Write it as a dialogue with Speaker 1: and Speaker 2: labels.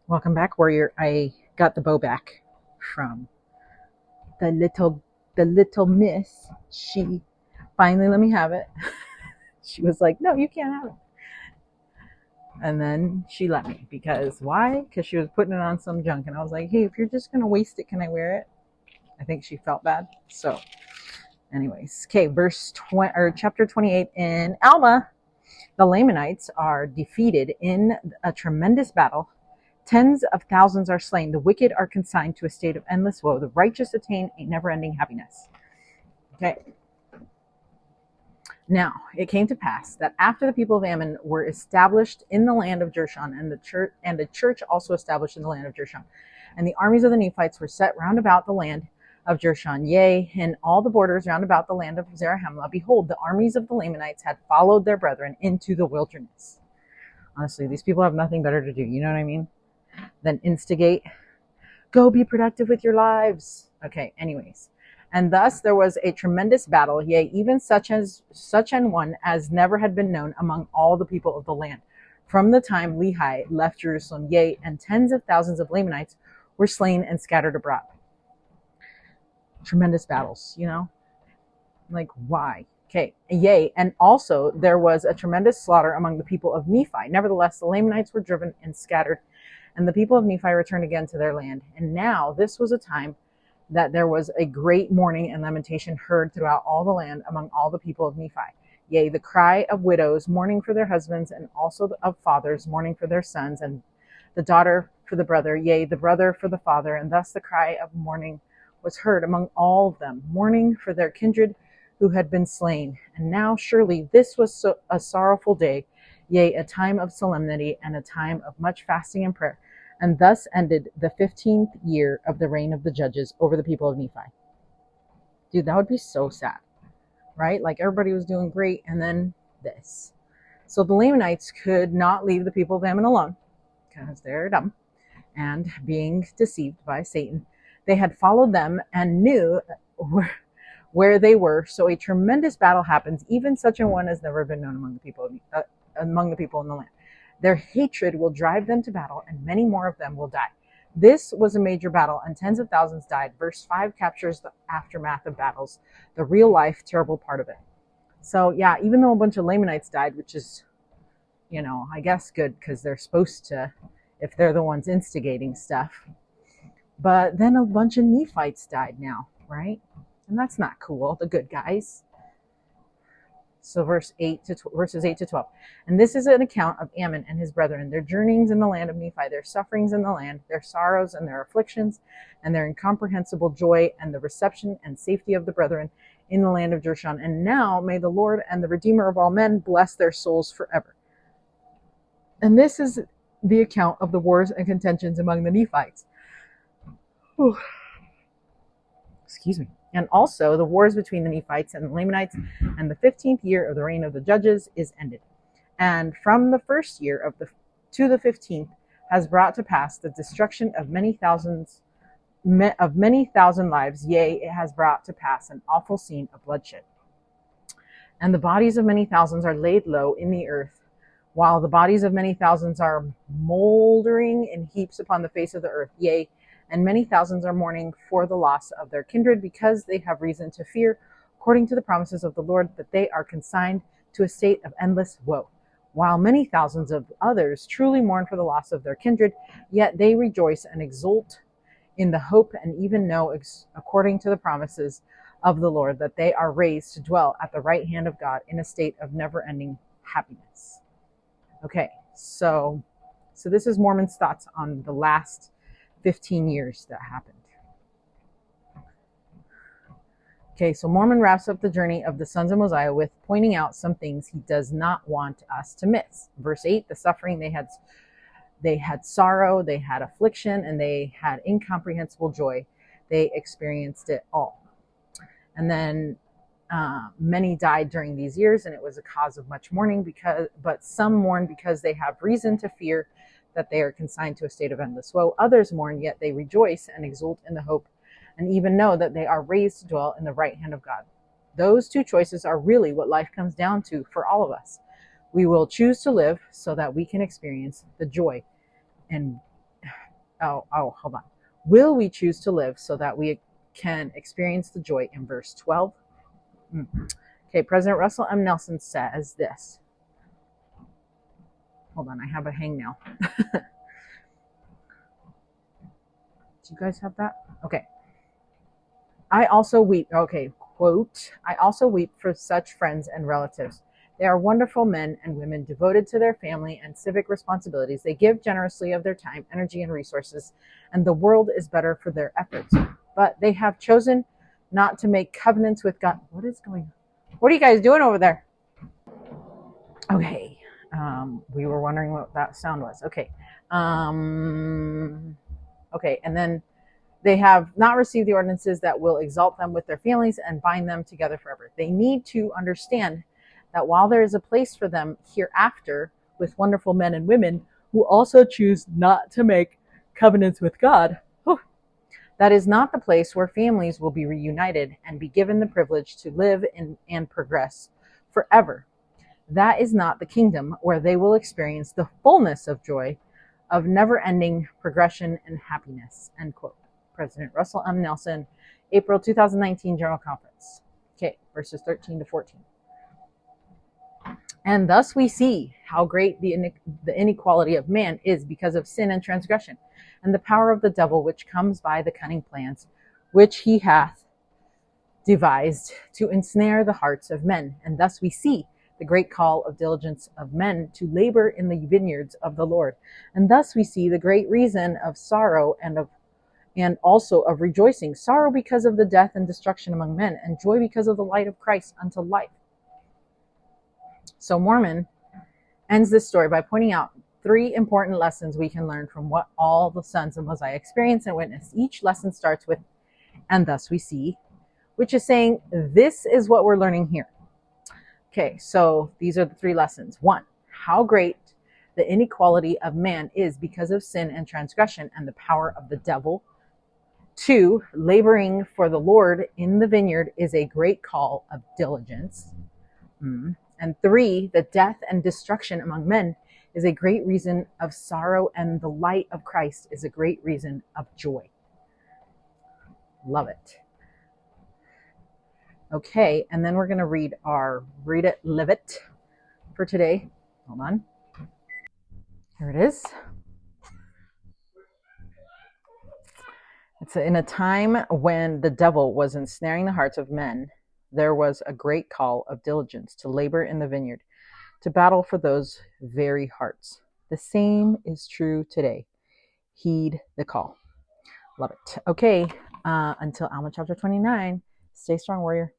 Speaker 1: Welcome back, warrior. I got the bow back from the little miss. She finally let me have it. She was like, "No, you can't have it." And then she let me because why? Because she was putting it on some junk, and I was like, "Hey, if you're just gonna waste it, can I wear it?" I think she felt bad. So, anyways, okay, verse 20 or chapter 28 in Alma. The Lamanites are defeated in a tremendous battle. Tens of thousands are slain. The wicked are consigned to a state of endless woe. The righteous attain a never-ending happiness. Okay. Now, it came to pass that after the people of Ammon were established in the land of Jershon, and the church also established in the land of Jershon, and the armies of the Nephites were set round about the land of Jershon, yea, and all the borders round about the land of Zarahemla, behold, the armies of the Lamanites had followed their brethren into the wilderness. Honestly, these people have nothing better to do, you know what I mean, than instigate. Go be productive with your lives. Okay, anyways. And thus there was a tremendous battle, yea, even such an one as never had been known among all the people of the land, from the time Lehi left Jerusalem, yea, and tens of thousands of Lamanites were slain and scattered abroad. Tremendous battles, you know? Like, why? Okay, yea, and also there was a tremendous slaughter among the people of Nephi. Nevertheless, the Lamanites were driven and scattered, and the people of Nephi returned again to their land. And now this was a time that there was a great mourning and lamentation heard throughout all the land among all the people of Nephi. Yea, the cry of widows mourning for their husbands, and also of fathers mourning for their sons, and the daughter for the brother, yea, the brother for the father. And thus the cry of mourning was heard among all of them, mourning for their kindred who had been slain. And now surely this was a sorrowful day, yea, a time of solemnity, and a time of much fasting and prayer. And thus ended the 15th year of the reign of the judges over the people of Nephi. Dude, that would be so sad, right? Like everybody was doing great, and then this. So the Lamanites could not leave the people of Ammon alone because they're dumb and being deceived by Satan. They had followed them and knew where they were. So a tremendous battle happens, even such a one as never been known among the people in the land. Their hatred will drive them to battle, and many more of them will die. This was a major battle, and tens of thousands died. Verse 5 captures the aftermath of battles, the real life, terrible part of it. So, yeah, even though a bunch of Lamanites died, which is, I guess good because they're supposed to, if they're the ones instigating stuff. But then a bunch of Nephites died now, right? And that's not cool, the good guys. So verses 8 to 12. And this is an account of Ammon and his brethren, their journeyings in the land of Nephi, their sufferings in the land, their sorrows and their afflictions, and their incomprehensible joy, and the reception and safety of the brethren in the land of Jershon. And now may the Lord and the Redeemer of all men bless their souls forever. And this is the account of the wars and contentions among the Nephites. Whew. Excuse me. And also the wars between the Nephites and the Lamanites, and the 15th year of the reign of the judges is ended. And from the first year to the 15th has brought to pass the destruction of many thousand lives. Yea, it has brought to pass an awful scene of bloodshed. And the bodies of many thousands are laid low in the earth, while the bodies of many thousands are moldering in heaps upon the face of the earth. Yea, and many thousands are mourning for the loss of their kindred, because they have reason to fear, according to the promises of the Lord, that they are consigned to a state of endless woe. While many thousands of others truly mourn for the loss of their kindred, yet they rejoice and exult in the hope, and even know, according to the promises of the Lord, that they are raised to dwell at the right hand of God in a state of never-ending happiness. Okay, so this is Mormon's thoughts on the last 15 years that happened. Okay, so Mormon wraps up the journey of the sons of Mosiah with pointing out some things he does not want us to miss. Verse 8, the suffering they had sorrow, they had affliction, and they had incomprehensible joy. They experienced it all. And then many died during these years, and it was a cause of much mourning, but some mourn because they have reason to fear that they are consigned to a state of endless woe. Others mourn, yet they rejoice and exult in the hope, and even know that they are raised to dwell in the right hand of God. Those two choices are really what life comes down to for all of us. We will choose to live so that we can experience the joy and hold on. Will we choose to live so that we can experience the joy in verse 12? Okay, President Russell M. Nelson says this. Hold on, I have a hangnail. Do you guys have that? Okay. I also weep. Okay, quote, I also weep for such friends and relatives. They are wonderful men and women devoted to their family and civic responsibilities. They give generously of their time, energy, and resources, and the world is better for their efforts. But they have chosen not to make covenants with God. What is going on? What are you guys doing over there? Okay. We were wondering what that sound was. Okay. Okay, and then they have not received the ordinances that will exalt them with their families and bind them together forever. They need to understand that while there is a place for them hereafter with wonderful men and women who also choose not to make covenants with God, that is not the place where families will be reunited and be given the privilege to live and progress forever. That is not the kingdom where they will experience the fullness of joy, of never-ending progression and happiness, end quote. President Russell M. Nelson, April 2019 General Conference. Okay, verses 13 to 14. And thus we see how great the inequality of man is because of sin and transgression, and the power of the devil which comes by the cunning plans which he hath devised to ensnare the hearts of men. And thus we see the great call of diligence of men to labor in the vineyards of the Lord. And thus we see the great reason of sorrow and also of rejoicing. Sorrow because of the death and destruction among men, and joy because of the light of Christ unto life. So Mormon ends this story by pointing out 3 important lessons we can learn from what all the sons of Mosiah experienced and witnessed. Each lesson starts with, and thus we see, which is saying, this is what we're learning here. Okay, so these are the 3 lessons. 1, how great the inequality of man is because of sin and transgression and the power of the devil. 2, laboring for the Lord in the vineyard is a great call of diligence. And 3, the death and destruction among men is a great reason of sorrow, and the light of Christ is a great reason of joy. Love it. Okay, and then we're going to read our Read It, Live It for today. Hold on. Here it is. It's in a time when the devil was ensnaring the hearts of men, there was a great call of diligence to labor in the vineyard, to battle for those very hearts. The same is true today. Heed the call. Love it. Okay, until Alma chapter 29, stay strong, warrior.